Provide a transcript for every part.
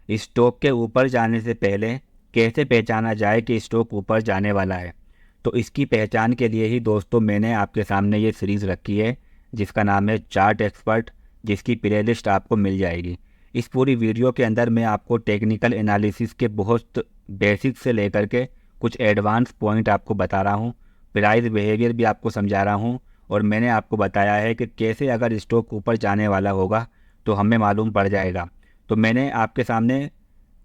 Stock के ऊपर जाने से पहले कैसे पहचाना जाए कि स्टॉक ऊपर जाने वाला है। तो इसकी पहचान के लिए ही दोस्तों मैंने आपके सामने ये सीरीज़ रखी है जिसका नाम है चार्ट एक्सपर्ट, जिसकी प्लेलिस्ट आपको मिल जाएगी। इस पूरी वीडियो के अंदर मैं आपको टेक्निकल एनालिसिस के बहुत बेसिक से लेकर के कुछ एडवांस पॉइंट आपको बता रहा हूँ, प्राइस बिहेवियर भी आपको समझा रहा हूँ, और मैंने आपको बताया है कि कैसे अगर स्टॉक ऊपर जाने वाला होगा तो हमें मालूम पड़ जाएगा। तो मैंने आपके सामने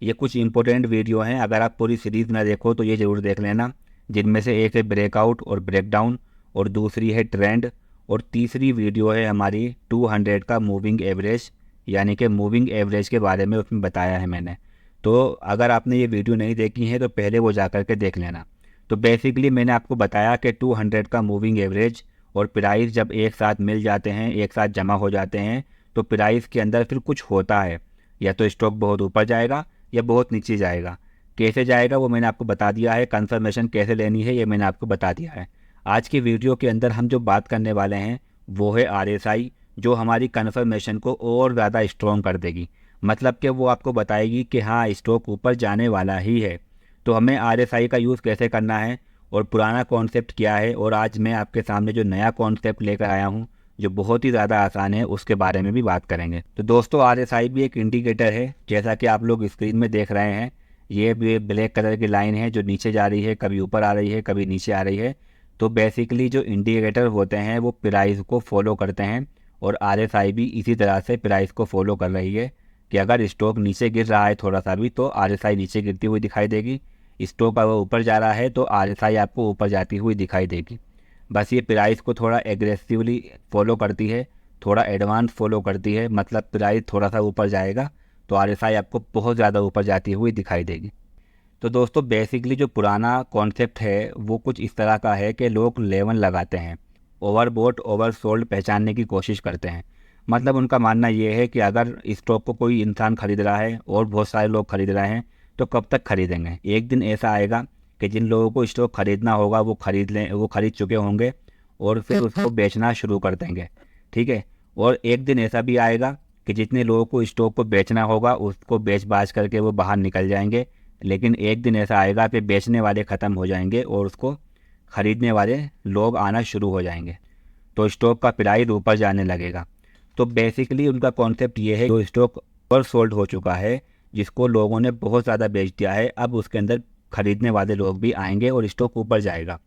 ये कुछ इंपॉर्टेंट वीडियो हैं, अगर आप पूरी सीरीज़ ना देखो तो ये ज़रूर देख लेना, जिनमें से एक है ब्रेकआउट और ब्रेकडाउन, और दूसरी है ट्रेंड, और तीसरी वीडियो है हमारी 200 का मूविंग एवरेज, यानी कि मूविंग एवरेज के बारे में उसमें बताया है मैंने। तो अगर आपने ये वीडियो नहीं देखी है तो पहले वो जा कर के देख लेना। तो बेसिकली मैंने आपको बताया कि 200 का मूविंग एवरेज और प्राइस जब एक साथ मिल जाते हैं, एक साथ जमा हो जाते हैं, तो प्राइस के अंदर फिर कुछ होता है, या तो स्टॉक बहुत ऊपर जाएगा या बहुत नीचे जाएगा। कैसे जाएगा वो मैंने आपको बता दिया है, कंफर्मेशन कैसे लेनी है ये मैंने आपको बता दिया है। आज की वीडियो के अंदर हम जो बात करने वाले हैं वो है आरएसआई, जो हमारी कंफर्मेशन को और ज़्यादा स्ट्रॉन्ग कर देगी। मतलब कि वो आपको बताएगी कि हाँ स्टॉक ऊपर जाने वाला ही है। तो हमें आरएसआई का यूज़ कैसे करना है और पुराना कॉन्सेप्ट क्या है, और आज मैं आपके सामने जो नया कॉन्सेप्ट लेकर आया हूँ जो बहुत ही ज़्यादा आसान है उसके बारे में भी बात करेंगे। तो दोस्तों आरएसआई भी एक इंडिकेटर है, जैसा कि आप लोग स्क्रीन में देख रहे हैं। ये भी ब्लैक कलर की लाइन है जो नीचे जा रही है, कभी ऊपर आ रही है, कभी नीचे आ रही है। तो बेसिकली जो इंडिकेटर होते हैं वो प्राइस को फॉलो करते हैं, और आरएसआई भी इसी तरह से प्राइस को फॉलो कर रही है कि अगर स्टॉक नीचे गिर रहा है थोड़ा सा भी तो आरएसआई नीचे गिरती हुई दिखाई देगी, स्टॉक अगर ऊपर जा रहा है तो आरएसआई आपको ऊपर जाती हुई दिखाई देगी। बस ये प्राइस को थोड़ा एग्रेसिवली फॉलो करती है, थोड़ा एडवांस फॉलो करती है, मतलब प्राइस थोड़ा सा ऊपर जाएगा तो आरएसआई आपको बहुत ज़्यादा ऊपर जाती हुई दिखाई देगी। तो दोस्तों बेसिकली जो पुराना कॉन्सेप्ट है वो कुछ इस तरह का है कि लोग लेवल लगाते हैं, ओवरबॉट ओवरसोल्ड पहचानने की कोशिश करते हैं। मतलब उनका मानना ये है कि अगर स्टॉक को कोई इंसान खरीद रहा है और बहुत सारे लोग खरीद रहे हैं तो कब तक खरीदेंगे। एक दिन ऐसा आएगा कि जिन लोगों को स्टॉक खरीदना होगा वो खरीद लें, वो खरीद चुके होंगे और फिर उसको बेचना शुरू कर देंगे। ठीक है। और एक दिन ऐसा भी आएगा कि जितने लोगों को स्टॉक को बेचना होगा उसको बेच बाच करके वो बाहर निकल जाएंगे। लेकिन एक दिन ऐसा आएगा कि बेचने वाले ख़त्म हो जाएंगे और उसको ख़रीदने वाले लोग आना शुरू हो जाएंगे, तो स्टॉक का प्राइस ऊपर जाने लगेगा। तो बेसिकली उनका कॉन्सेप्ट ये है, जो स्टॉक ओवर सोल्ड हो चुका है, जिसको लोगों ने बहुत ज़्यादा बेच दिया है, अब उसके अंदर खरीदने वाले लोग भी आएंगे और स्टॉक ऊपर जाएगा।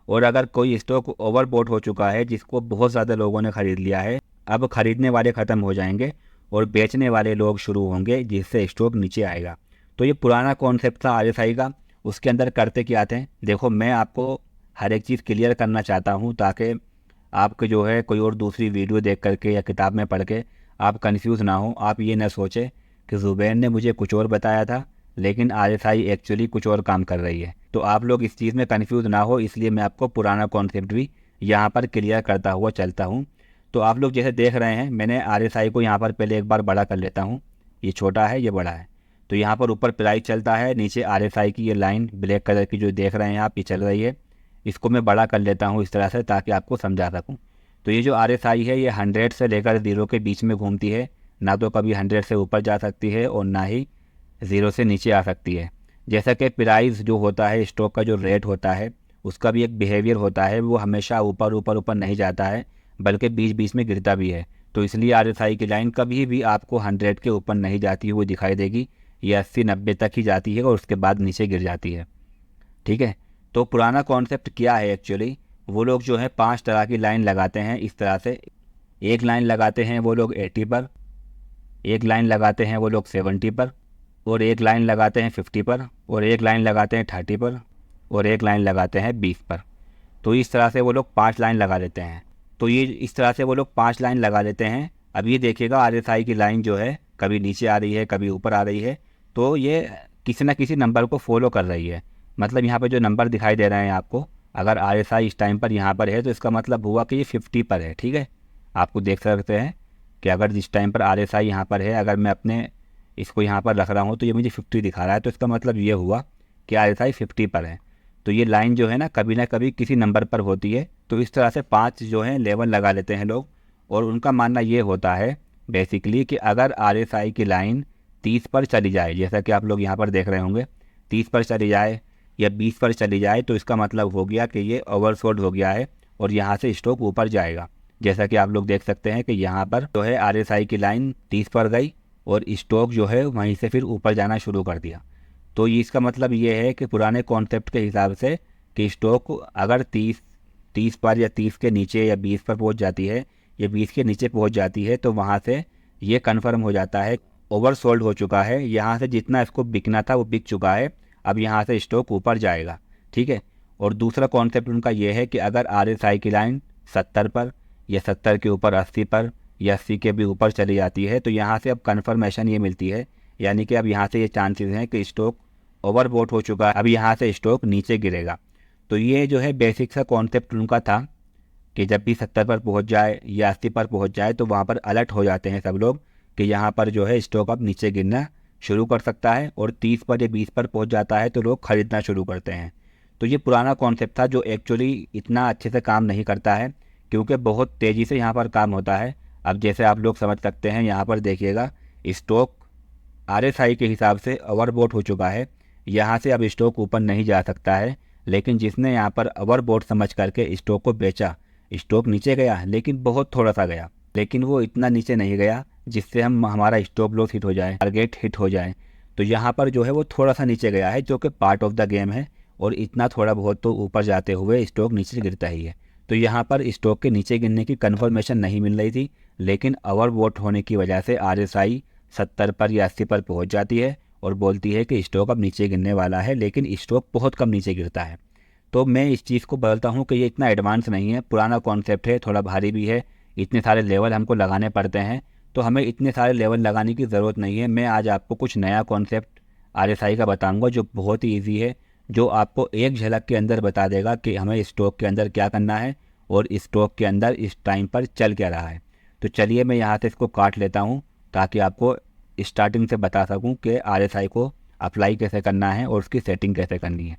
और अगर कोई स्टॉक ओवरबॉट हो चुका है जिसको बहुत ज़्यादा लोगों ने ख़रीद लिया है, अब खरीदने वाले ख़त्म हो जाएंगे और बेचने वाले लोग शुरू होंगे, जिससे स्टॉक नीचे आएगा। तो ये पुराना कॉन्सेप्ट था आरएसआई का। उसके अंदर करते क्या थे, देखो मैं आपको हर एक चीज़ क्लियर करना चाहता हूँ ताकि आपके जो है कोई और दूसरी वीडियो देख करके या किताब में पढ़ के आप कंफ्यूज ना हो। आप ये ना सोचें कि ज़ुबैन ने मुझे कुछ और बताया था लेकिन आरएसआई एक्चुअली कुछ और काम कर रही है। तो आप लोग इस चीज़ में कंफ्यूज ना हो, इसलिए मैं आपको पुराना कॉन्सेप्ट भी यहाँ पर क्लियर करता हुआ चलता हूँ। तो आप लोग जैसे देख रहे हैं, मैंने आरएसआई को यहाँ पर पहले एक बार बड़ा कर लेता हूँ। ये छोटा है, ये बड़ा है। तो यहाँ पर ऊपर प्राइस चलता है, नीचे आरएसआई की ये लाइन ब्लैक कलर की जो देख रहे हैं आप, ये चल रही है। इसको मैं बड़ा कर लेता हूँ इस तरह से ताकि आपको समझा सकूँ। तो ये जो आरएसआई है ये 100 से लेकर 0 के बीच में घूमती है, ना तो कभी 100 से ऊपर जा सकती है और ना ही 0 से नीचे आ सकती है। जैसा कि प्राइस जो होता है, स्टॉक का जो रेट होता है, उसका भी एक बिहेवियर होता है, वो हमेशा ऊपर ऊपर ऊपर नहीं जाता है बल्कि बीच बीच में गिरता भी है। तो इसलिए आरएसआई की लाइन कभी भी आपको 100 के ऊपर नहीं जाती हुई दिखाई देगी, ये 80-90 तक ही जाती है और उसके बाद नीचे गिर जाती है। ठीक है। तो पुराना कॉन्सेप्ट क्या है एक्चुअली, वो लोग जो है 5 तरह की लाइन लगाते हैं इस तरह से। एक लाइन लगाते हैं वो लोग 80 पर, एक लाइन लगाते हैं वो लोग 70 पर, और एक लाइन लगाते हैं 50 पर, और एक लाइन लगाते हैं 30 पर, और एक लाइन लगाते हैं 20 पर। तो इस तरह से वो लोग 5 लाइन लगा लेते हैं। तो ये इस तरह से वो लोग 5 लाइन लगा लेते हैं। अब ये देखिएगा आरएसआई की लाइन जो है कभी नीचे आ रही है कभी ऊपर आ रही है, तो ये किसी ना किसी नंबर को फॉलो कर रही है। मतलब यहाँ पे जो नंबर दिखाई दे रहे हैं आपको, अगर आरएसआई इस टाइम पर यहाँ पर है तो इसका मतलब हुआ कि ये 50 पर है। ठीक है। आपको देख सकते हैं कि अगर जिस टाइम पर आरएसआई यहाँ पर है, अगर मैं अपने इसको यहाँ पर रख रहा हूँ तो ये मुझे 50 दिखा रहा है, तो इसका मतलब ये हुआ कि आरएसआई 50 पर है। तो ये लाइन जो है ना कभी किसी नंबर पर होती है। तो इस तरह से 5 जो है लेवल लगा लेते हैं लोग, और उनका मानना ये होता है बेसिकली कि अगर आरएसआई की लाइन 30 पर चली जाए, जैसा कि आप लोग यहाँ पर देख रहे होंगे 30 पर चली जाए या 20 पर चली जाए, तो इसका मतलब हो गया कि ये ओवरसोल्ड हो गया है और यहाँ से स्टॉक ऊपर जाएगा। जैसा कि आप लोग देख सकते हैं कि यहाँ पर जो है RSI की लाइन 30 पर गई और स्टॉक जो है वहीं से फिर ऊपर जाना शुरू कर दिया। तो ये इसका मतलब ये है कि पुराने कॉन्सेप्ट के हिसाब से कि स्टॉक अगर 30 पर या 30 के नीचे या 20 पर पहुंच जाती है या 20 के नीचे पहुंच जाती है, तो वहां से ये कन्फर्म हो जाता है ओवरसोल्ड हो चुका है, यहाँ से जितना इसको बिकना था वो बिक चुका है, अब यहाँ से स्टॉक ऊपर जाएगा। ठीक है। और दूसरा कॉन्सेप्ट उनका ये है कि अगर RSI की लाइन 70 पर या 70 के ऊपर 80 पर या 80 के भी ऊपर चली जाती है, तो यहाँ से अब कन्फर्मेशन ये मिलती है, यानी कि अब यहाँ से ये चांसेस हैं कि स्टॉक ओवरबॉट हो चुका है, अब यहाँ से स्टॉक नीचे गिरेगा। तो ये जो है बेसिक सा कॉन्सेप्ट उनका था कि जब भी 70 पर पहुँच जाए या 80 पर पहुँच जाए तो वहाँ पर अलर्ट हो जाते हैं सब लोग कि यहाँ पर जो है स्टॉक अब नीचे गिरना शुरू कर सकता है, और 30 पर या 20 पर पहुँच जाता है तो लोग खरीदना शुरू करते हैं। तो ये पुराना कॉन्सेप्ट था जो एक्चुअली इतना अच्छे से काम नहीं करता है, क्योंकि बहुत तेज़ी से यहाँ पर काम होता है। अब जैसे आप लोग समझ सकते हैं, यहाँ पर देखिएगा स्टॉक RSI के हिसाब से ओवरबॉट हो चुका है, यहाँ से अब स्टॉक ऊपर नहीं जा सकता है, लेकिन जिसने यहाँ पर ओवरबॉट समझ करके स्टॉक को बेचा, स्टॉक नीचे गया लेकिन बहुत थोड़ा सा गया, लेकिन वो इतना नीचे नहीं गया जिससे हमारा स्टॉप लॉस हिट हो जाए, टारगेट हिट हो जाए। तो यहाँ पर जो है वो थोड़ा सा नीचे गया है, जो कि पार्ट ऑफ द गेम है, और इतना थोड़ा बहुत तो ऊपर जाते हुए स्टॉक नीचे गिरता ही है। तो यहाँ पर स्टॉक के नीचे गिरने की कन्फर्मेशन नहीं मिल रही थी, लेकिन ओवरबॉट होने की वजह से RSI 70 पर या 80 पर पहुँच जाती है और बोलती है कि स्टॉक अब नीचे गिरने वाला है, लेकिन स्टॉक बहुत कम नीचे गिरता है। तो मैं इस चीज़ को बदलता हूँ कि ये इतना एडवांस नहीं है, पुराना कॉन्सेप्ट है, थोड़ा भारी भी है, इतने सारे लेवल हमको लगाने पड़ते हैं, तो हमें इतने सारे लेवल लगाने की ज़रूरत नहीं है। मैं आज आपको कुछ नया कॉन्सेप्ट RSI का बताऊंगा जो बहुत ही ईजी है, जो आपको एक झलक के अंदर बता देगा कि हमें स्टॉक के अंदर क्या करना है और स्टॉक के अंदर इस टाइम पर चल क्या रहा है। तो चलिए मैं यहाँ से इसको काट लेता हूँ ताकि आपको स्टार्टिंग से बता सकूँ कि RSI को अप्लाई कैसे करना है और उसकी सेटिंग कैसे करनी है।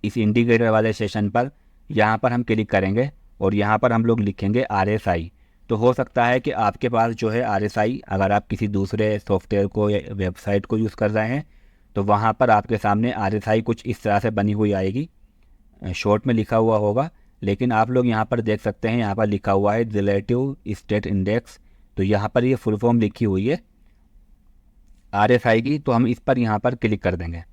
इस इंडिकेटर वाले सेशन पर यहाँ पर हम क्लिक करेंगे और यहाँ पर हम लोग लिखेंगे RSI। तो हो सकता है कि आपके पास जो है RSI, अगर आप किसी दूसरे सॉफ्टवेयर को या वेबसाइट को यूज़ कर रहे हैं तो वहाँ पर आपके सामने RSI कुछ इस तरह से बनी हुई आएगी, शॉर्ट में लिखा हुआ होगा, लेकिन आप लोग यहाँ पर देख सकते हैं, यहाँ पर लिखा हुआ है रिलेटिव स्टेट इंडेक्स। तो यहाँ पर ये फुल फॉर्म लिखी हुई है RSI की, तो हम इस पर यहाँ पर क्लिक कर देंगे।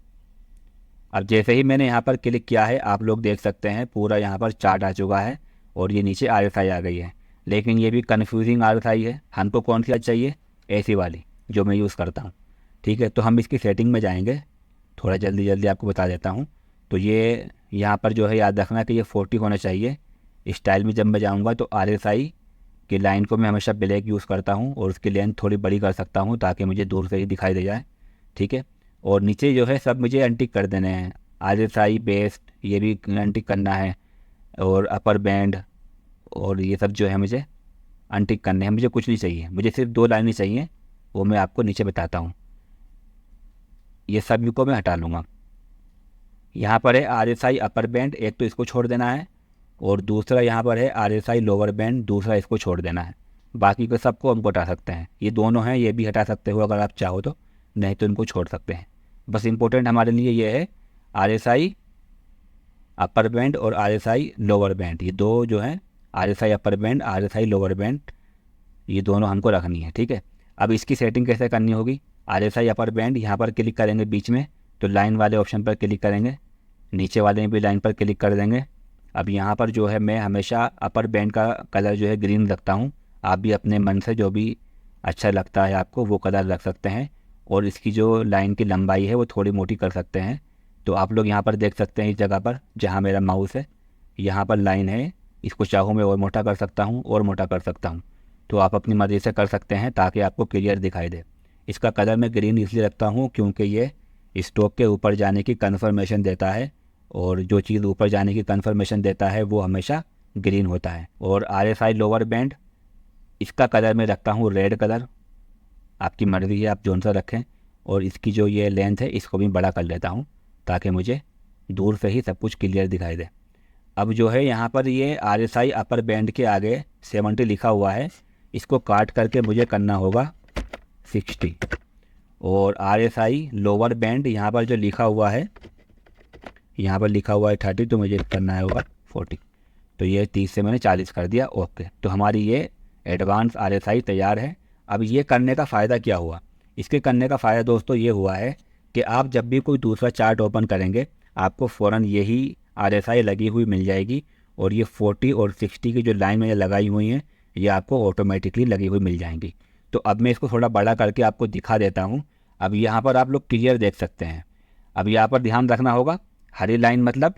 अब जैसे ही मैंने यहाँ पर क्लिक किया है, आप लोग देख सकते हैं पूरा यहाँ पर चार्ट आ चुका है और ये नीचे RSI आ गई है, लेकिन ये भी कन्फ्यूजिंग RSI है। हमको कौन सी चाहिए? ऐसी वाली जो मैं यूज़ करता हूँ। ठीक है, तो हम इसकी सेटिंग में जाएंगे, थोड़ा जल्दी जल्दी आपको बता देता हूँ। तो ये यहाँ पर जो है याद रखना कि ये 40 होना चाहिए। स्टाइल में जब मैं जाऊँगा तो RSI की लाइन को मैं हमेशा ब्लैक यूज़ करता हूँ और उसकी लेंथ थोड़ी बड़ी कर सकता हूँ ताकि मुझे दूर से ही दिखाई दे जाए। ठीक है, और नीचे जो है सब मुझे अनटिक कर देने हैं। RSI बेस्ड ये भी अनटिक करना है, और अपर बैंड और ये सब जो है मुझे अनटिक करने हैं। मुझे कुछ नहीं चाहिए, मुझे सिर्फ 2 लाइनें चाहिए, वो मैं आपको नीचे बताता हूँ। ये सभी को मैं हटा लूँगा। यहाँ पर है RSI अपर बैंड, एक तो इसको छोड़ देना है, और दूसरा यहाँ पर है RSI लोअर बैंड, दूसरा इसको छोड़ देना है। बाकी को सबको हमको हटा सकते हैं, ये दोनों हैं, ये भी हटा सकते हो अगर आप चाहो तो, नहीं तो इनको छोड़ सकते हैं। बस इम्पोर्टेंट हमारे लिए ये है RSI अपर बैंड और RSI लोअर बैंड, ये दो जो हैं RSI upper band RSI lower band, ये दोनों हमको रखनी है। ठीक है, अब इसकी सेटिंग कैसे करनी होगी? RSI अपर बैंड यहाँ पर क्लिक करेंगे बीच में, तो लाइन वाले ऑप्शन पर क्लिक करेंगे, नीचे वाले में भी लाइन पर क्लिक कर देंगे। अब यहाँ पर जो है मैं हमेशा अपर बैंड का कलर जो है ग्रीन रखता हूँ, आप भी अपने मन से जो भी अच्छा लगता है आपको वो कलर रख सकते हैं, और इसकी जो लाइन की लंबाई है वो थोड़ी मोटी कर सकते हैं। तो आप लोग यहाँ पर देख सकते हैं इस जगह पर जहाँ मेरा माउस है, यहाँ पर लाइन है, इसको चाहूँ मैं और मोटा कर सकता हूँ और मोटा कर सकता हूँ, तो आप अपनी मर्ज़ी से कर सकते हैं ताकि आपको क्लियर दिखाई दे। इसका कलर मैं ग्रीन इसलिए रखता हूँ क्योंकि ये स्टॉक के ऊपर जाने की कन्फर्मेशन देता है, और जो चीज़ ऊपर जाने की कन्फर्मेशन देता है वो हमेशा ग्रीन होता है। और RSI लोअर बैंड, इसका कलर मैं रखता हूँ रेड कलर, आपकी मर्ज़ी है आप जोन सा रखें, और इसकी जो ये लेंथ है इसको भी बड़ा कर लेता हूँ ताकि मुझे दूर से ही सब कुछ क्लियर दिखाई दे। अब जो है यहाँ पर ये RSI अपर बैंड के आगे 70 लिखा हुआ है, इसको काट करके मुझे करना होगा 60, और RSI लोअर बैंड यहाँ पर जो लिखा हुआ है, यहाँ पर लिखा हुआ है 30, तो मुझे करना है होगा 40। तो ये 30 से मैंने 40 कर दिया। ओके, तो हमारी ये एडवांस RSI तैयार है। अब ये करने का फ़ायदा क्या हुआ? इसके करने का फ़ायदा दोस्तों ये हुआ है कि आप जब भी कोई दूसरा चार्ट ओपन करेंगे आपको फ़ौरन यही RSI लगी हुई मिल जाएगी, और ये 40 और 60 की जो लाइन मैंने लगाई हुई हैं ये आपको ऑटोमेटिकली लगी हुई मिल जाएंगी। तो अब मैं इसको थोड़ा बड़ा करके आपको दिखा देता हूँ। अब यहाँ पर आप लोग क्लियर देख सकते हैं। अब यहाँ पर ध्यान रखना होगा, हरी लाइन मतलब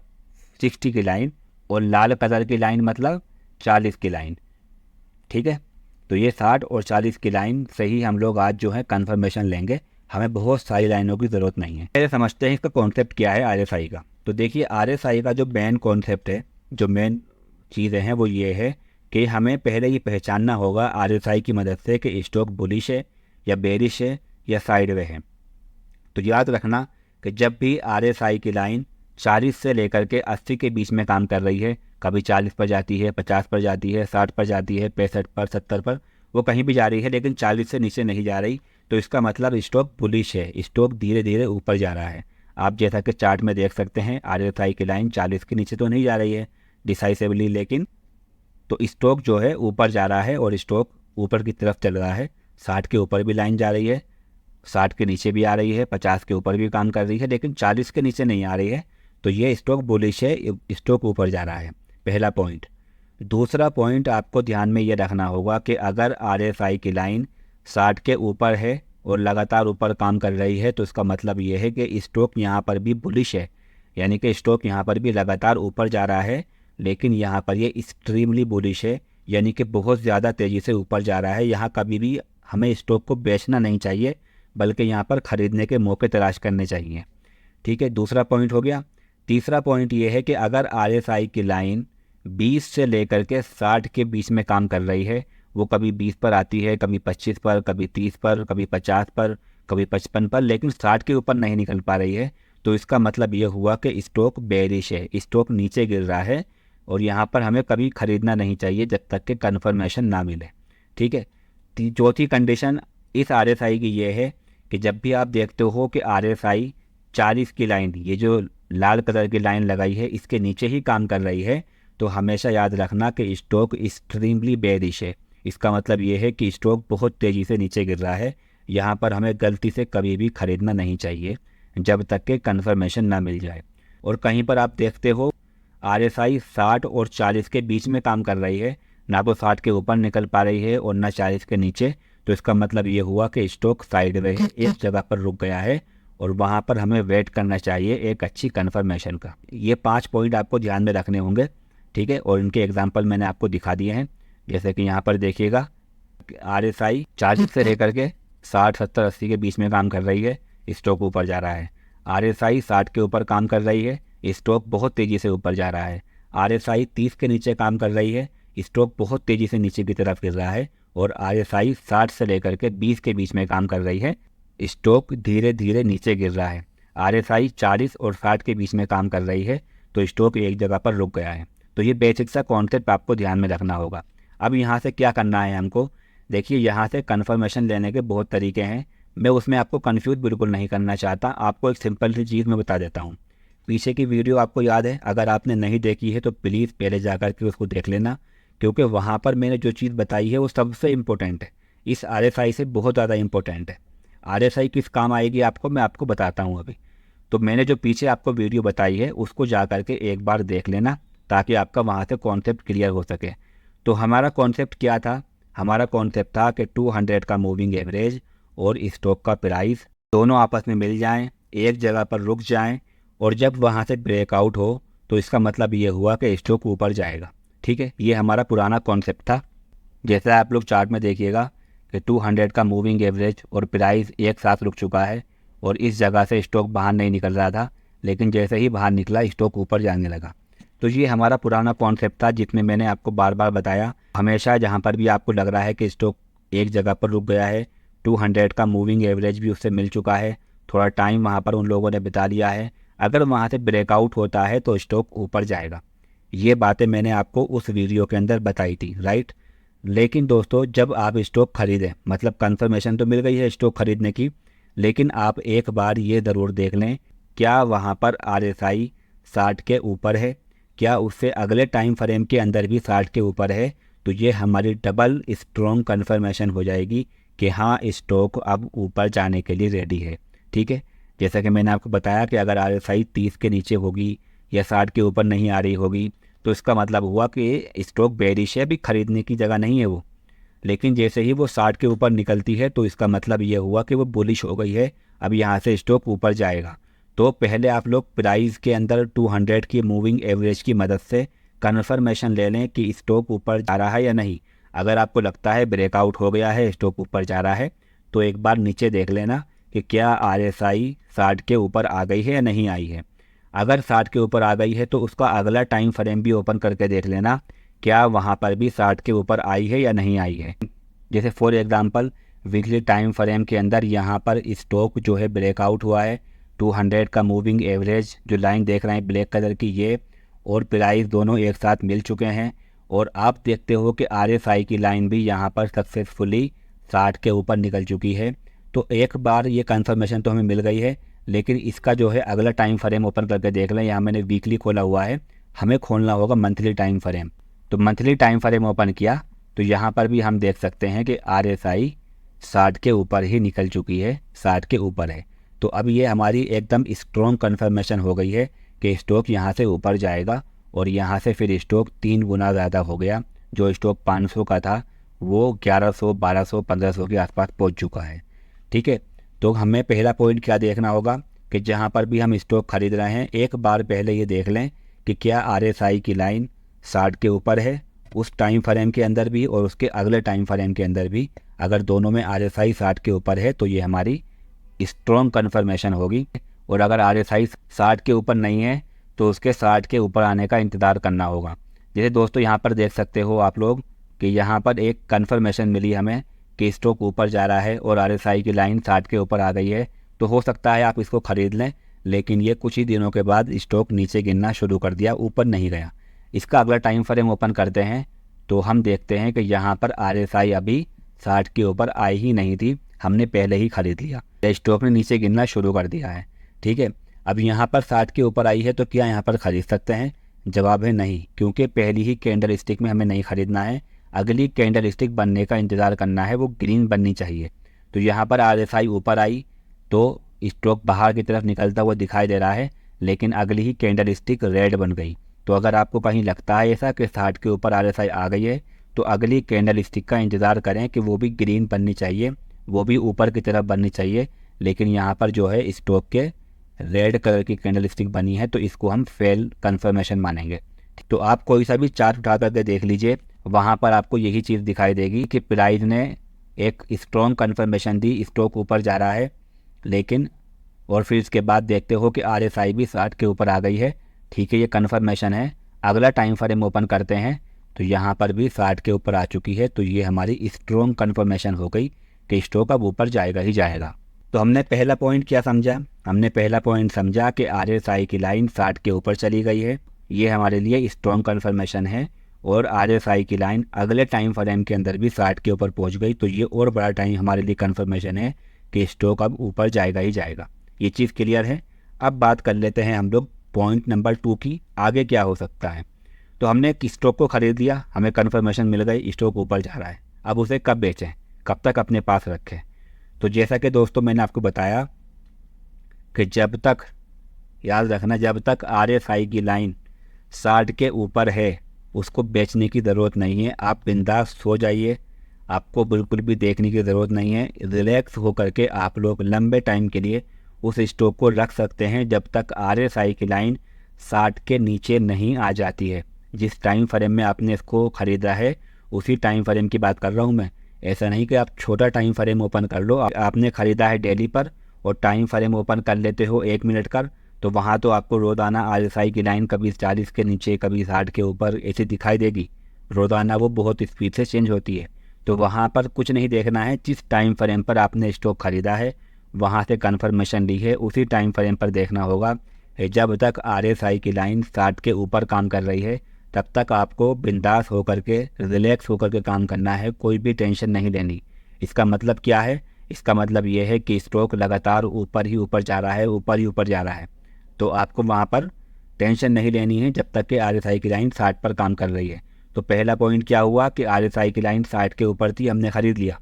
60 की लाइन और लाल कलर की लाइन मतलब 40 की लाइन। ठीक है, तो ये 60 और 40 की लाइन से ही हम लोग आज जो है कन्फर्मेशन लेंगे, हमें बहुत सारी लाइनों की ज़रूरत नहीं है। पहले समझते हैं इसका कॉन्सेप्ट क्या है RSI का। तो देखिए RSI का जो मेन कॉन्सेप्ट है, जो मेन चीज़ें हैं वो ये है कि हमें पहले ये पहचानना होगा RSI की मदद से कि स्टॉक बुलिश है या बेरिश है या साइडवे है। तो याद रखना कि जब भी RSI की लाइन 40 से लेकर के 80 के बीच में काम कर रही है, कभी 40 पर जाती है, 50 पर जाती है, 60 पर जाती है, 65 पर, 70 पर, वो कहीं भी जा रही है लेकिन 40 से नीचे नहीं जा रही, तो इसका मतलब स्टॉक बुलिश है, स्टॉक धीरे धीरे ऊपर जा रहा है। आप जैसा कि चार्ट में देख सकते हैं RSI की लाइन 40 के नीचे तो नहीं जा रही है डिसाइसिवली, लेकिन तो स्टॉक जो है ऊपर जा रहा है और स्टॉक ऊपर की तरफ चल रहा है। 60 के ऊपर भी लाइन जा रही है, 60 के नीचे भी आ रही है, 50 के ऊपर भी काम कर रही है, लेकिन 40 के नीचे नहीं आ रही है, तो ये स्टॉक बुलिश है, स्टॉक ऊपर जा रहा है। पहला पॉइंट। दूसरा पॉइंट आपको ध्यान में ये रखना होगा कि अगर RSI की लाइन 60 के ऊपर है और लगातार ऊपर काम कर रही है तो इसका मतलब ये है कि स्टॉक यहाँ पर भी बुलिश है, यानी कि स्टॉक यहाँ पर भी लगातार ऊपर जा रहा है, लेकिन यहाँ पर ये एक्सट्रीमली बुलिश है, यानी कि बहुत ज़्यादा तेज़ी से ऊपर जा रहा है। यहाँ कभी भी हमें स्टॉक को बेचना नहीं चाहिए, बल्कि यहाँ पर ख़रीदने के मौके तलाश करने चाहिए। ठीक है, दूसरा पॉइंट हो गया। तीसरा पॉइंट ये है कि अगर RSI की लाइन 20 से लेकर के 60 के बीच में काम कर रही है, वो कभी 20 पर आती है, कभी 25 पर, कभी 30 पर, कभी 50 पर, कभी 55 पर, लेकिन 60 के ऊपर नहीं निकल पा रही है, तो इसका मतलब ये हुआ कि स्टॉक बेरिश है, स्टॉक नीचे गिर रहा है, और यहाँ पर हमें कभी ख़रीदना नहीं चाहिए जब तक कि कन्फर्मेशन ना मिले। ठीक है, चौथी कंडीशन इस RSI की ये है कि जब भी आप देखते हो कि RSI 40 की लाइन, ये जो लाल कलर की लाइन लगाई है, इसके नीचे ही काम कर रही है, तो हमेशा याद रखना कि स्टॉक एक्सट्रीमली बेरिश है। इसका मतलब ये है कि स्टॉक बहुत तेज़ी से नीचे गिर रहा है। यहाँ पर हमें गलती से कभी भी ख़रीदना नहीं चाहिए जब तक कि कन्फर्मेशन ना मिल जाए। और कहीं पर आप देखते हो RSI 60 और 40 के बीच में काम कर रही है, ना तो 60 के ऊपर निकल पा रही है और ना 40 के नीचे, तो इसका मतलब ये हुआ कि स्टॉक साइडवे है, एक जगह पर रुक गया है, और वहाँ पर हमें वेट करना चाहिए एक अच्छी कन्फर्मेशन का। ये 5 पॉइंट आपको ध्यान में रखने होंगे। ठीक है, और इनके एग्जांपल मैंने आपको दिखा दिए हैं। जैसे कि यहाँ पर देखिएगा RSI 40 से लेकर के 60, 70, 80 के बीच में काम कर रही है, स्टॉक ऊपर जा रहा है। RSI 60 के ऊपर काम कर रही है, स्टॉक बहुत तेज़ी से ऊपर जा रहा है। RSI 30 के नीचे काम कर रही है, स्टॉक बहुत तेज़ी से नीचे की तरफ गिर रहा है। और RSI 60 से लेकर के 20 के बीच में काम कर रही है, स्टॉक धीरे धीरे नीचे गिर रहा है। RSI 40 और 60 के बीच में काम कर रही है, तो स्टॉक एक जगह पर रुक गया है। तो ये बेसिक सा कॉन्सेप्ट आपको ध्यान में रखना होगा। अब यहाँ से क्या करना है हमको, देखिए यहाँ से कन्फर्मेशन लेने के बहुत तरीके हैं, मैं उसमें आपको कन्फ्यूज बिल्कुल नहीं करना चाहता। आपको एक सिंपल सी चीज़ मैं बता देता हूँ। पीछे की वीडियो आपको याद है, अगर आपने नहीं देखी है तो प्लीज़ पहले जा कर के उसको देख लेना, क्योंकि वहाँ पर मैंने जो चीज़ बताई है वो सबसे इम्पोर्टेंट है, इस RSI से बहुत ज़्यादा इम्पोर्टेंट है। RSI किस काम आएगी आपको, मैं आपको बताता हूँ अभी। तो मैंने जो पीछे आपको वीडियो बताई है उसको जा कर के एक बार देख लेना, ताकि आपका वहाँ से कॉन्सेप्ट क्लियर हो सके। तो हमारा कॉन्सेप्ट क्या था, हमारा कॉन्सेप्ट था कि 200 का मूविंग एवरेज और स्टॉक का प्राइस दोनों आपस में मिल जाएं, एक जगह पर रुक जाएं, और जब वहाँ से ब्रेकआउट हो तो इसका मतलब ये हुआ कि स्टॉक ऊपर जाएगा। ठीक है, ये हमारा पुराना कॉन्सेप्ट था। जैसा आप लोग चार्ट में देखिएगा कि 200 का मूविंग एवरेज और प्राइस एक साथ रुक चुका है, और इस जगह से स्टॉक बाहर नहीं निकल रहा था, लेकिन जैसे ही बाहर निकला स्टॉक ऊपर जाने लगा। तो ये हमारा पुराना कॉन्सेप्ट था, जिसमें मैंने आपको बार बार बताया, हमेशा जहाँ पर भी आपको लग रहा है कि स्टॉक एक जगह पर रुक गया है, 200 का मूविंग एवरेज भी उससे मिल चुका है, थोड़ा टाइम वहाँ पर उन लोगों ने बिता लिया है, अगर वहाँ से ब्रेकआउट होता है तो स्टॉक ऊपर जाएगा। ये बातें मैंने आपको उस वीडियो के अंदर बताई थी, राइट। लेकिन दोस्तों जब आप स्टॉक खरीदें, मतलब कंफर्मेशन तो मिल गई है स्टॉक खरीदने की, लेकिन आप एक बार ये ज़रूर देख लें, क्या वहाँ पर RSI 60 के ऊपर है, क्या उससे अगले टाइम फ्रेम के अंदर भी 60 के ऊपर है। तो ये हमारी डबल स्ट्रॉन्ग कन्फर्मेशन हो जाएगी कि हाँ, स्टॉक अब ऊपर जाने के लिए रेडी है। ठीक है, जैसा कि मैंने आपको बताया कि अगर RSI 30 के नीचे होगी या 60 के ऊपर नहीं आ रही होगी तो इसका मतलब हुआ कि स्टॉक बेरिश है, अभी खरीदने की जगह नहीं है वो। लेकिन जैसे ही वो 60 के ऊपर निकलती है तो इसका मतलब ये हुआ कि वो बुलिश हो गई है, अब यहाँ से स्टॉक ऊपर जाएगा। तो पहले आप लोग प्राइस के अंदर 200 की मूविंग एवरेज की मदद से कन्फर्मेशन ले लें कि स्टॉक ऊपर जा रहा है या नहीं। अगर आपको लगता है ब्रेकआउट हो गया है, स्टॉक ऊपर जा रहा है, तो एक बार नीचे देख लेना कि क्या RSI 60 के ऊपर आ गई है या नहीं आई है। अगर 60 के ऊपर आ गई है तो उसका अगला टाइम फ्रेम भी ओपन करके देख लेना, क्या वहाँ पर भी 60 के ऊपर आई है या नहीं आई है। जैसे for example weekly time frame के अंदर यहाँ पर स्टॉक जो है ब्रेकआउट हुआ है, 200 का मूविंग एवरेज जो लाइन देख रहे हैं ब्लैक कलर की, ये और प्राइस दोनों एक साथ मिल चुके हैं। और आप देखते हो कि RSI की लाइन भी यहाँ पर सक्सेसफुली 60 के ऊपर निकल चुकी है। तो एक बार ये कंफर्मेशन तो हमें मिल गई है, लेकिन इसका जो है अगला टाइम फ्रेम ओपन करके देख लें। यहाँ मैंने वीकली खोला हुआ है, हमें खोलना होगा मंथली टाइम फ्रेम। तो मंथली टाइम फ्रेम ओपन किया तो यहाँ पर भी हम देख सकते हैं कि RSI 60 के ऊपर ही निकल चुकी है, 60 के ऊपर है। तो अब ये हमारी एकदम स्ट्रॉन्ग कन्फर्मेशन हो गई है कि स्टॉक यहाँ से ऊपर जाएगा और यहाँ से फिर स्टॉक 3 गुना ज़्यादा हो गया। जो स्टॉक 500 का था वो 1100, 1200, 1500 के आसपास पहुँच चुका है। ठीक है, तो हमें पहला पॉइंट क्या देखना होगा कि जहाँ पर भी हम स्टॉक खरीद रहे हैं एक बार पहले ये देख लें कि क्या RSI की लाइन 60 के ऊपर है उस टाइम फ्रेम के अंदर भी और उसके अगले टाइम फ्रेम के अंदर भी। अगर दोनों में RSI 60 के ऊपर है तो ये हमारी स्ट्रॉन्ग कन्फर्मेशन होगी। और अगर RSI 60 के ऊपर नहीं है तो उसके 60 के ऊपर आने का इंतज़ार करना होगा। जैसे दोस्तों यहाँ पर देख सकते हो आप लोग कि यहाँ पर एक कन्फर्मेशन मिली हमें कि स्टॉक ऊपर जा रहा है और RSI की लाइन 60 के ऊपर आ गई है। तो हो सकता है आप इसको ख़रीद लें, लेकिन ये कुछ ही दिनों के बाद स्टॉक नीचे गिरना शुरू कर दिया, ऊपर नहीं गया। इसका अगला टाइम फ्रेम ओपन करते हैं तो हम देखते हैं कि यहाँ पर RSI अभी 60 के ऊपर आई ही नहीं थी, हमने पहले ही ख़रीद लिया, स्टॉक ने नीचे गिरना शुरू कर दिया है। ठीक है, अब यहाँ पर 60 के ऊपर आई है तो क्या यहाँ पर ख़रीद सकते हैं? जवाब है नहीं, क्योंकि पहली ही कैंडल स्टिक में हमें नहीं ख़रीदना है, अगली कैंडल स्टिक बनने का इंतज़ार करना है, वो ग्रीन बननी चाहिए। तो यहाँ पर RSI ऊपर आई तो स्टॉक बाहर की तरफ निकलता हुआ दिखाई दे रहा है, लेकिन अगली ही कैंडल स्टिक रेड बन गई। तो अगर आपको कहीं लगता है ऐसा कि 60 के ऊपर RSI आ गई है तो अगली कैंडल स्टिक का इंतज़ार करें कि वो भी ग्रीन बननी चाहिए, वो भी ऊपर की तरफ बननी चाहिए। लेकिन यहाँ पर जो है स्टॉक के रेड कलर की कैंडल स्टिक बनी है तो इसको हम फेल कन्फर्मेशन मानेंगे। तो आप कोई सा भी चार्ट उठा करके देख लीजिए, वहाँ पर आपको यही चीज़ दिखाई देगी कि प्राइस ने एक स्ट्रॉन्ग कन्फर्मेशन दी, स्टॉक ऊपर जा रहा है, लेकिन और फिर इसके बाद देखते हो कि RSI भी 60 के ऊपर आ गई है। ठीक है, ये कन्फर्मेशन है। अगला टाइम फ्रेम ओपन करते हैं तो यहाँ पर भी 60 के ऊपर आ चुकी है। तो ये हमारी स्ट्रॉन्ग कन्फर्मेशन हो गई कि स्टॉक अब ऊपर जाएगा ही जाएगा। तो हमने पहला पॉइंट क्या समझा? हमने पहला पॉइंट समझा कि RSI की लाइन 60 के ऊपर चली गई है, ये हमारे लिए स्ट्रॉन्ग कन्फर्मेशन है। और RSI की लाइन अगले टाइम फ्रेम के अंदर भी 60 के ऊपर पहुँच गई तो ये और बड़ा टाइम हमारे लिए कन्फर्मेशन है कि स्टॉक अब ऊपर जाएगा ही जाएगा। ये चीज़ क्लियर है। अब बात कर लेते हैं हम लोग पॉइंट नंबर 2 की, आगे क्या हो सकता है। तो हमने एक स्टॉक को ख़रीद लिया, हमें कन्फर्मेशन मिल गई स्टॉक ऊपर जा रहा है, अब उसे कब बेचें, कब तक अपने पास रखें। तो जैसा कि दोस्तों मैंने आपको बताया कि जब तक, याद रखना, जब तक RSI की लाइन 60 के ऊपर है उसको बेचने की ज़रूरत नहीं है। आप बिंदास सो जाइए, आपको बिल्कुल भी देखने की ज़रूरत नहीं है। रिलैक्स होकर के आप लोग लंबे टाइम के लिए उस स्टॉक को रख सकते हैं जब तक RSI की लाइन 60 के नीचे नहीं आ जाती है। जिस टाइम फ्रेम में आपने इसको ख़रीदा है उसी टाइम फ्रेम की बात कर रहा हूँ मैं। ऐसा नहीं कि आप छोटा टाइम फ्रेम ओपन कर लो, आपने ख़रीदा है डेली पर और टाइम फ्रेम ओपन कर लेते हो 1 मिनट का, तो वहाँ तो आपको रोज़ाना RSI की लाइन कभी 40 के नीचे कभी 60 के ऊपर ऐसी दिखाई देगी। रोज़ाना वो बहुत स्पीड से चेंज होती है। तो वहाँ पर कुछ नहीं देखना है, जिस टाइम फ्रेम पर आपने स्टॉक ख़रीदा है वहाँ से कन्फर्मेशन ली है उसी टाइम फ्रेम पर देखना होगा। जब तक RSI की लाइन 60 के ऊपर काम कर रही है तब तक आपको बिंदास होकर के, रिलैक्स होकर के काम करना है, कोई भी टेंशन नहीं लेनी। इसका मतलब क्या है? इसका मतलब ये है कि स्टॉक लगातार ऊपर ही ऊपर जा रहा है, ऊपर ही ऊपर जा रहा है। तो आपको वहाँ पर टेंशन नहीं लेनी है जब तक कि RSI की लाइन 60 पर काम कर रही है। तो पहला पॉइंट क्या हुआ कि RSI की लाइन 60 के ऊपर थी, हमने ख़रीद लिया,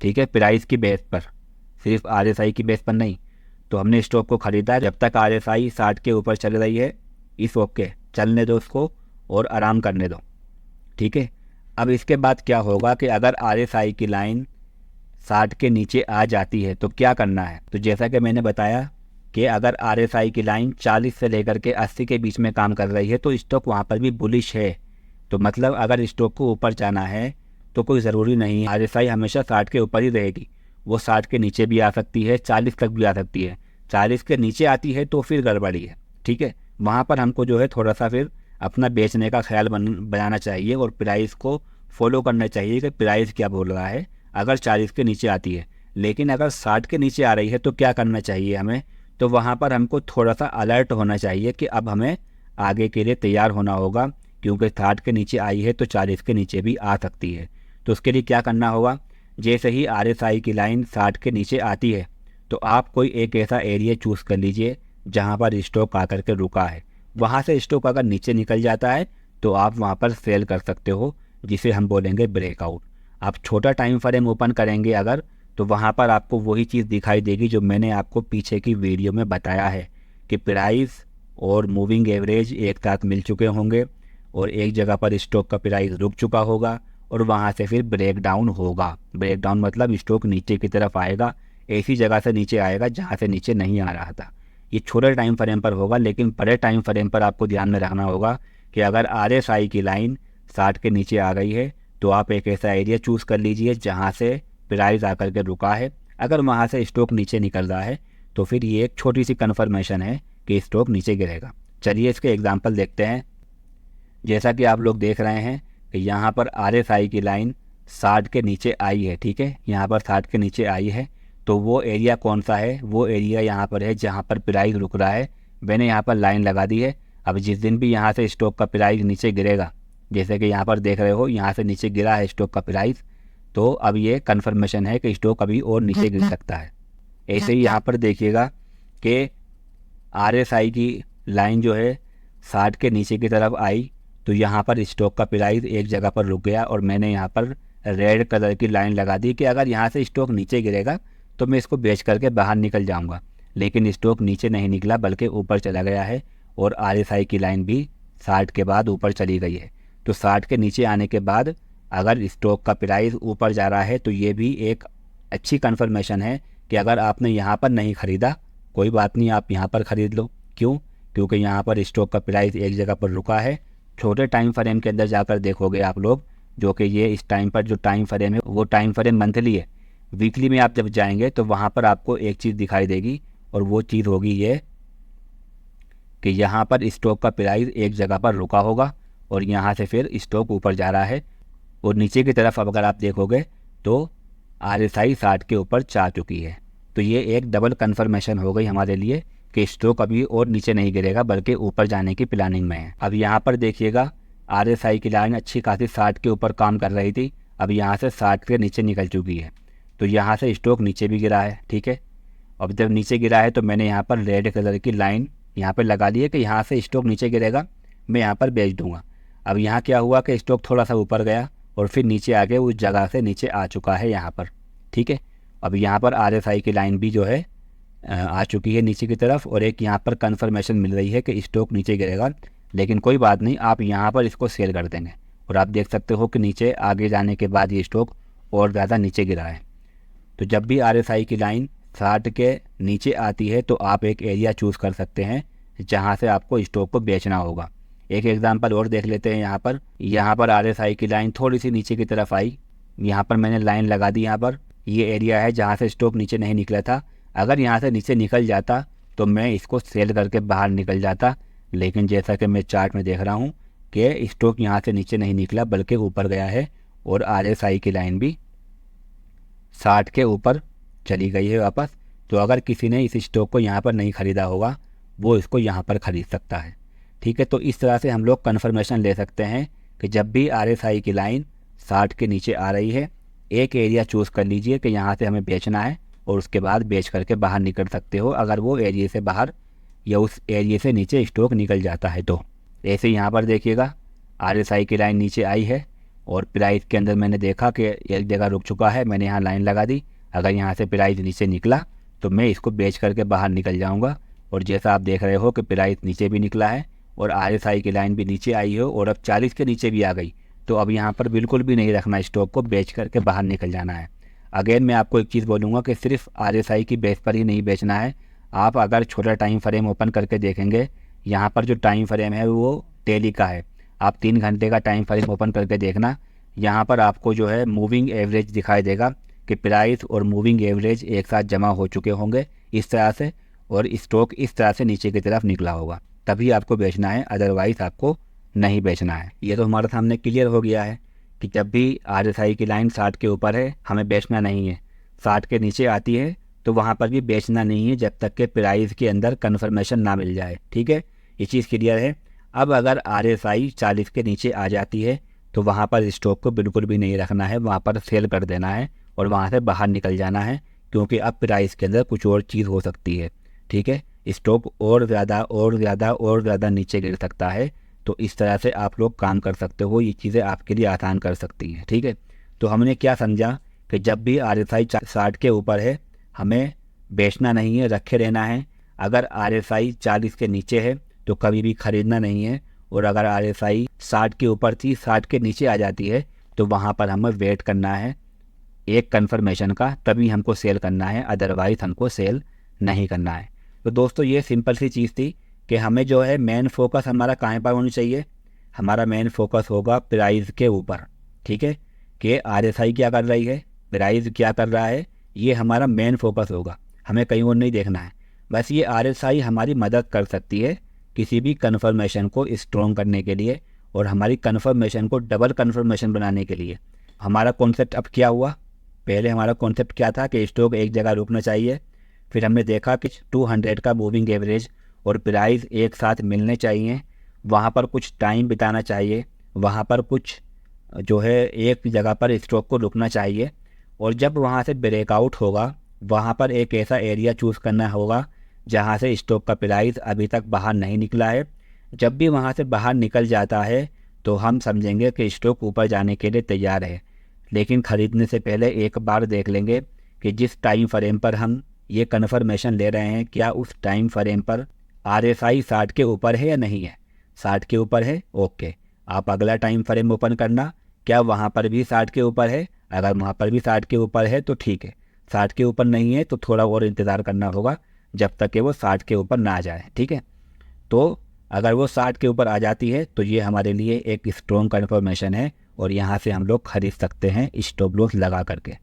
ठीक है, प्राइस की बेस पर, सिर्फ RSI की बेस पर नहीं। तो हमने स्टॉक को ख़रीदा। जब तक RSI 60 के ऊपर चल रही है, इस ओके चलने दो उसको और आराम करने दो, ठीक है। अब इसके बाद क्या होगा कि अगर RSI की लाइन 60 के नीचे आ जाती है तो क्या करना है। तो जैसा कि मैंने बताया कि अगर RSI की लाइन 40 से लेकर के 80 के बीच में काम कर रही है तो स्टॉक वहाँ पर भी बुलिश है। तो मतलब अगर स्टॉक को ऊपर जाना है तो कोई ज़रूरी नहीं है RSI हमेशा 60 के ऊपर ही रहेगी, वो 60 के नीचे भी आ सकती है, 40 तक भी आ सकती है। 40 के नीचे आती है तो फिर गड़बड़ी है, ठीक है। वहाँ पर हमको जो है थोड़ा सा फिर अपना बेचने का ख्याल बनाना चाहिए और प्राइस को फॉलो करना चाहिए कि प्राइस क्या बोल रहा है अगर 40 के नीचे आती है। लेकिन अगर 60 के नीचे आ रही है तो क्या करना चाहिए हमें, तो वहाँ पर हमको थोड़ा सा अलर्ट होना चाहिए कि अब हमें आगे के लिए तैयार होना होगा, क्योंकि 60 के नीचे आई है तो 40 के नीचे भी आ सकती है। तो उसके लिए क्या करना होगा, जैसे ही RSI की लाइन 60 के नीचे आती है तो आप कोई एक ऐसा एरिया चूज़ कर लीजिए जहाँ पर स्टॉक आकर के रुका है। वहाँ से स्टॉक अगर नीचे निकल जाता है तो आप वहाँ पर सेल कर सकते हो, जिसे हम बोलेंगे ब्रेकआउट। आप छोटा टाइम फ्रेम ओपन करेंगे अगर, तो वहाँ पर आपको वही चीज़ दिखाई देगी जो मैंने आपको पीछे की वीडियो में बताया है कि प्राइस और मूविंग एवरेज एक साथ मिल चुके होंगे और एक जगह पर स्टॉक का प्राइस रुक चुका होगा और वहाँ से फिर ब्रेकडाउन होगा। ब्रेकडाउन मतलब स्टॉक नीचे की तरफ आएगा, ऐसी जगह से नीचे आएगा जहाँ से नीचे नहीं आ रहा था। ये छोटे टाइम फ्रेम पर होगा, लेकिन बड़े टाइम फ्रेम पर आपको ध्यान में रखना होगा कि अगर RSI की लाइन 60 के नीचे आ गई है तो आप एक ऐसा एरिया चूज़ कर लीजिए जहाँ से प्राइस आकर के रुका है। अगर वहाँ से स्टॉक नीचे निकल रहा है तो फिर ये एक छोटी सी कन्फर्मेशन है कि स्टॉक नीचे गिरेगा। चलिए इसके एग्जांपल देखते हैं। जैसा कि आप लोग देख रहे हैं कि यहाँ पर RSI की लाइन 60 के नीचे आई है, ठीक है, यहाँ पर 60 के नीचे आई है। तो वो एरिया कौन सा है, वो एरिया यहाँ पर है जहाँ पर प्राइस रुक रहा है। मैंने यहाँ पर लाइन लगा दी है। अब जिस दिन भी यहाँ से स्टॉक का प्राइस नीचे गिरेगा, जैसे कि यहाँ पर देख रहे हो यहाँ से नीचे गिरा है स्टॉक का प्राइस, तो अब ये कन्फर्मेशन है कि स्टॉक अभी और नीचे गिर सकता है। ऐसे ही यहाँ पर देखिएगा कि RSI की लाइन जो है 60 के नीचे की तरफ आई तो यहाँ पर स्टॉक का प्राइस एक जगह पर रुक गया और मैंने यहाँ पर रेड कलर की लाइन लगा दी कि अगर यहाँ से स्टॉक नीचे गिरेगा तो मैं इसको बेच करके बाहर निकल जाऊँगा। लेकिन स्टॉक नीचे नहीं निकला बल्कि ऊपर चला गया है और RSI की लाइन भी 60 के बाद ऊपर चली गई है। तो 60 के नीचे आने के बाद अगर स्टॉक का प्राइस ऊपर जा रहा है तो ये भी एक अच्छी कन्फर्मेशन है कि अगर आपने यहाँ पर नहीं ख़रीदा कोई बात नहीं, आप यहाँ पर ख़रीद लो। क्यों? क्योंकि यहाँ पर स्टॉक का प्राइस एक जगह पर रुका है। छोटे टाइम फ्रेम के अंदर जाकर देखोगे आप लोग, जो कि ये इस टाइम पर जो टाइम फ्रेम है वो टाइम फ्रेम मंथली है। वीकली में आप जब जाएंगे तो वहाँ पर आपको एक चीज़ दिखाई देगी और वो चीज़ होगी ये कि यहाँ पर स्टॉक का प्राइस एक जगह पर रुका होगा और यहाँ से फिर स्टॉक ऊपर जा रहा है और नीचे की तरफ अब अगर आप देखोगे तो RSI 60 के ऊपर जा चुकी है। तो ये एक डबल कन्फर्मेशन हो गई हमारे लिए कि स्टॉक अभी और नीचे नहीं गिरेगा बल्कि ऊपर जाने की प्लानिंग में है। अब यहाँ पर देखिएगा RSI की लाइन अच्छी खासी 60 के ऊपर काम कर रही थी, अब यहाँ से 60 के नीचे निकल चुकी है। तो यहाँ से स्टॉक नीचे भी गिरा है, ठीक है। अब जब नीचे गिरा है तो मैंने यहाँ पर रेड कलर की लाइन यहाँ पर लगा दी है कि यहाँ से स्टॉक नीचे गिरेगा, मैं यहाँ पर बेच दूँगा। अब यहाँ क्या हुआ कि स्टॉक थोड़ा सा ऊपर गया और फिर नीचे आके उस जगह से नीचे आ चुका है यहाँ पर, ठीक है। अब यहाँ पर RSI की लाइन भी जो है आ चुकी है नीचे की तरफ और एक यहाँ पर कन्फर्मेशन मिल रही है कि स्टॉक नीचे गिरेगा। लेकिन कोई बात नहीं, आप यहाँ पर इसको सेल कर देंगे और आप देख सकते हो कि नीचे आगे जाने के बाद ये स्टॉक और ज़्यादा नीचे गिरा है। तो जब भी RSI की लाइन 60 के नीचे आती है तो आप एक एरिया चूज़ कर सकते हैं जहाँ से आपको स्टॉक को बेचना होगा। एक एग्जांपल और देख लेते हैं। यहाँ पर RSI की लाइन थोड़ी सी नीचे की तरफ आई, यहाँ पर मैंने लाइन लगा दी। यहाँ पर ये एरिया है जहाँ से स्टॉक नीचे नहीं निकला था। अगर यहाँ से नीचे निकल जाता तो मैं इसको सेल करके बाहर निकल जाता, लेकिन जैसा कि मैं चार्ट में देख रहा हूँ कि स्टॉक यहाँ से नीचे नहीं निकला बल्कि ऊपर गया है और RSI की लाइन भी 60 के ऊपर चली गई है वापस। तो अगर किसी ने इस स्टॉक को यहाँ पर नहीं ख़रीदा होगा वो इसको यहाँ पर ख़रीद सकता है, ठीक है। तो इस तरह से हम लोग कन्फर्मेशन ले सकते हैं कि जब भी RSI की लाइन 60 के नीचे आ रही है एक एरिया चूज़ कर लीजिए कि यहाँ से हमें बेचना है, और उसके बाद बेच करके बाहर निकल सकते हो अगर वो एरिया से बाहर या उस एरिया से नीचे स्टॉक निकल जाता है। तो ऐसे यहाँ पर देखिएगा RSI की लाइन नीचे आई है और प्राइस के अंदर मैंने देखा कि एक जगह रुक चुका है, मैंने यहाँ लाइन लगा दी। अगर यहाँ से प्राइस नीचे निकला तो मैं इसको बेच करके बाहर निकल जाऊँगा। और जैसा आप देख रहे हो कि प्राइस नीचे भी निकला है और RSI की लाइन भी नीचे आई हो और अब 40 के नीचे भी आ गई, तो अब यहाँ पर बिल्कुल भी नहीं रखना, स्टॉक को बेच करके बाहर निकल जाना है। अगेन मैं आपको एक चीज़ बोलूँगा कि सिर्फ RSI की बेस पर ही नहीं बेचना है। आप अगर छोटा टाइम फ्रेम ओपन करके देखेंगे, यहाँ पर जो टाइम फ्रेम है वो डेली का है। आप 3 घंटे का टाइम फ्रेम ओपन करके देखना, यहाँ पर आपको जो है मूविंग एवरेज दिखाई देगा कि प्राइस और मूविंग एवरेज एक साथ जमा हो चुके होंगे इस तरह से, और स्टॉक इस तरह से नीचे की तरफ निकला होगा, तभी आपको बेचना है, अदरवाइज़ आपको नहीं बेचना है। ये तो हमारे सामने क्लियर हो गया है कि जब भी RSI की लाइन 60 के ऊपर है हमें बेचना नहीं है, 60 के नीचे आती है तो वहाँ पर भी बेचना नहीं है जब तक के प्राइस के अंदर कन्फर्मेशन ना मिल जाए। ठीक है, ये चीज़ क्लियर है। अब अगर RSI 40 के नीचे आ जाती है तो वहाँ पर स्टॉक को बिल्कुल भी नहीं रखना है, वहाँ पर सेल कर देना है और वहाँ से बाहर निकल जाना है, क्योंकि अब प्राइस के अंदर कुछ और चीज़ हो सकती है। ठीक है, स्टॉक और ज़्यादा नीचे गिर सकता है। तो इस तरह से आप लोग काम कर सकते हो, ये चीज़ें आपके लिए आसान कर सकती हैं। ठीक है, तो हमने क्या समझा कि जब भी RSI 60 के ऊपर है हमें बेचना नहीं है, रखे रहना है। अगर RSI 40 के नीचे है तो कभी भी ख़रीदना नहीं है, और अगर RSI 60 के ऊपर थी 60 के नीचे आ जाती है तो वहाँ पर हमें वेट करना है एक कन्फर्मेशन का, तभी हमको सेल करना है, अदरवाइज़ हमको सेल नहीं करना है। तो दोस्तों ये सिंपल सी चीज़ थी कि हमें जो है मेन फोकस हमारा कहाँ पर होनी चाहिए। हमारा मेन फोकस होगा प्राइस के ऊपर। ठीक है, कि RSI क्या कर रही है, प्राइस क्या कर रहा है, ये हमारा मेन फोकस होगा, हमें कहीं और नहीं देखना है। बस ये RSI हमारी मदद कर सकती है किसी भी कन्फर्मेशन को स्ट्रॉन्ग करने के लिए और हमारी कन्फर्मेशन को डबल कन्फर्मेशन बनाने के लिए। हमारा कॉन्सेप्ट अब क्या हुआ, पहले हमारा कॉन्सेप्ट क्या था कि स्टॉक एक जगह रुकना चाहिए, फिर हमने देखा कि 200 का मूविंग एवरेज और प्राइस एक साथ मिलने चाहिए, वहाँ पर कुछ टाइम बिताना चाहिए, वहाँ पर कुछ जो है एक जगह पर स्टॉक को रुकना चाहिए, और जब वहाँ से ब्रेकआउट होगा वहाँ पर एक ऐसा एरिया चूज़ करना होगा जहाँ से स्टॉक का प्राइस अभी तक बाहर नहीं निकला है। जब भी वहाँ से बाहर निकल जाता है तो हम समझेंगे कि स्टॉक ऊपर जाने के लिए तैयार है, लेकिन ख़रीदने से पहले एक बार देख लेंगे कि जिस टाइम फ्रेम पर हम ये कन्फर्मेशन ले रहे हैं क्या उस टाइम फ्रेम पर RSI 60 के ऊपर है या नहीं है। 60 के ऊपर है, ओके, आप अगला टाइम फ्रेम ओपन करना, क्या वहाँ पर भी 60 के ऊपर है, अगर वहाँ पर भी 60 के ऊपर है तो ठीक है, 60 के ऊपर नहीं है तो थोड़ा और इंतज़ार करना होगा जब तक कि वो 60 के ऊपर ना आ जाए। ठीक है, तो अगर वो 60 के ऊपर आ जाती है तो ये हमारे लिए एक स्ट्रॉन्ग कन्फर्मेशन है और यहाँ से हम लोग खरीद सकते हैं स्टॉप लॉस लगा करके।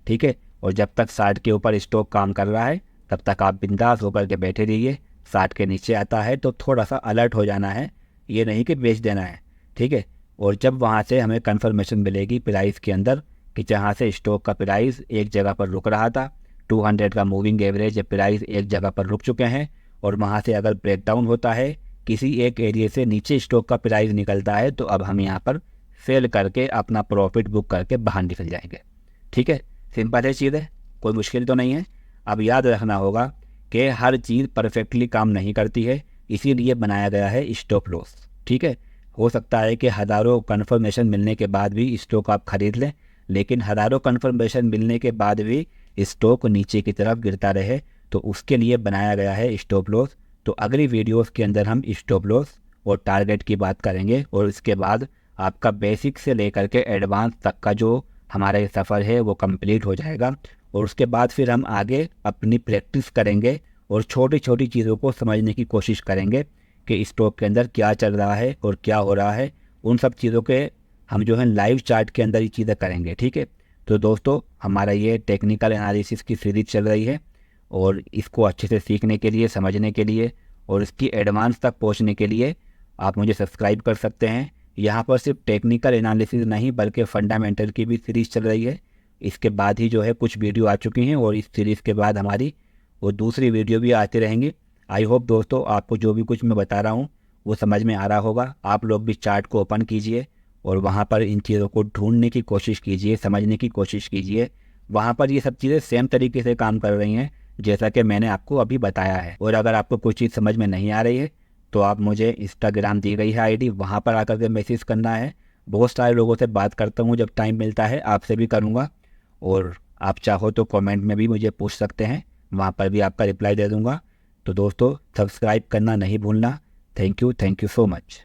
ठीक है, और जब तक 60 के ऊपर स्टॉक काम कर रहा है तब तक आप बिंदास होकर के बैठे रहिए। 60 के नीचे आता है तो थोड़ा सा अलर्ट हो जाना है, ये नहीं कि बेच देना है। ठीक है, और जब वहाँ से हमें कन्फर्मेशन मिलेगी प्राइस के अंदर कि जहाँ से स्टॉक का प्राइस एक जगह पर रुक रहा था, 200 का मूविंग एवरेज प्राइस एक जगह पर रुक चुके हैं, और वहाँ से अगर ब्रेकडाउन होता है किसी एक एरिया से नीचे स्टॉक का प्राइस निकलता है तो अब हम यहाँ पर सेल करके अपना प्रॉफिट बुक करके बाहर निकल जाएंगे। ठीक है, सिंपल है चीज़ है, कोई मुश्किल तो नहीं है। अब याद रखना होगा कि हर चीज़ परफेक्टली काम नहीं करती है, इसीलिए बनाया गया है स्टॉप लॉस। ठीक है, हो सकता है कि हज़ारों कन्फर्मेशन मिलने के बाद भी स्टॉक आप खरीद लें, लेकिन हज़ारों कन्फर्मेशन मिलने के बाद भी स्टॉक नीचे की तरफ गिरता रहे, तो उसके लिए बनाया गया है स्टॉप लॉस। तो अगली वीडियोस के अंदर हम स्टॉप लॉस और टारगेट की बात करेंगे, और इसके बाद आपका बेसिक से लेकर के एडवांस तक का जो हमारा ये सफ़र है वो कंप्लीट हो जाएगा, और उसके बाद फिर हम आगे अपनी प्रैक्टिस करेंगे और छोटी छोटी चीज़ों को समझने की कोशिश करेंगे कि स्टॉक के अंदर क्या चल रहा है और क्या हो रहा है। उन सब चीज़ों के हम जो है लाइव चार्ट के अंदर ये चीज़ें करेंगे। ठीक है, तो दोस्तों हमारा ये टेक्निकल एनालिसिस की सीरीज चल रही है, और इसको अच्छे से सीखने के लिए, समझने के लिए और इसकी एडवांस तक पहुंचने के लिए आप मुझे सब्सक्राइब कर सकते हैं। यहाँ पर सिर्फ टेक्निकल एनालिसिस नहीं बल्कि फंडामेंटल की भी सीरीज़ चल रही है। इसके बाद ही जो है कुछ वीडियो आ चुकी हैं, और इस सीरीज़ के बाद हमारी वो दूसरी वीडियो भी आती रहेंगी। आई होप दोस्तों आपको जो भी कुछ मैं बता रहा हूँ वो समझ में आ रहा होगा। आप लोग भी चार्ट को ओपन कीजिए और वहाँ पर इन चीज़ों को ढूंढने की कोशिश कीजिए, समझने की कोशिश कीजिए। वहाँ पर ये सब चीज़ें सेम तरीके से काम कर रही हैं जैसा कि मैंने आपको अभी बताया है। और अगर आपको कोई चीज़ समझ में नहीं आ रही है तो आप मुझे इंस्टाग्राम दी गई है आईडी, वहाँ पर आकर के मैसेज करना है। बहुत सारे लोगों से बात करता हूँ, जब टाइम मिलता है आपसे भी करूँगा। और आप चाहो तो कमेंट में भी मुझे पूछ सकते हैं, वहाँ पर भी आपका रिप्लाई दे दूँगा। तो दोस्तों, सब्सक्राइब करना नहीं भूलना। Thank you so much.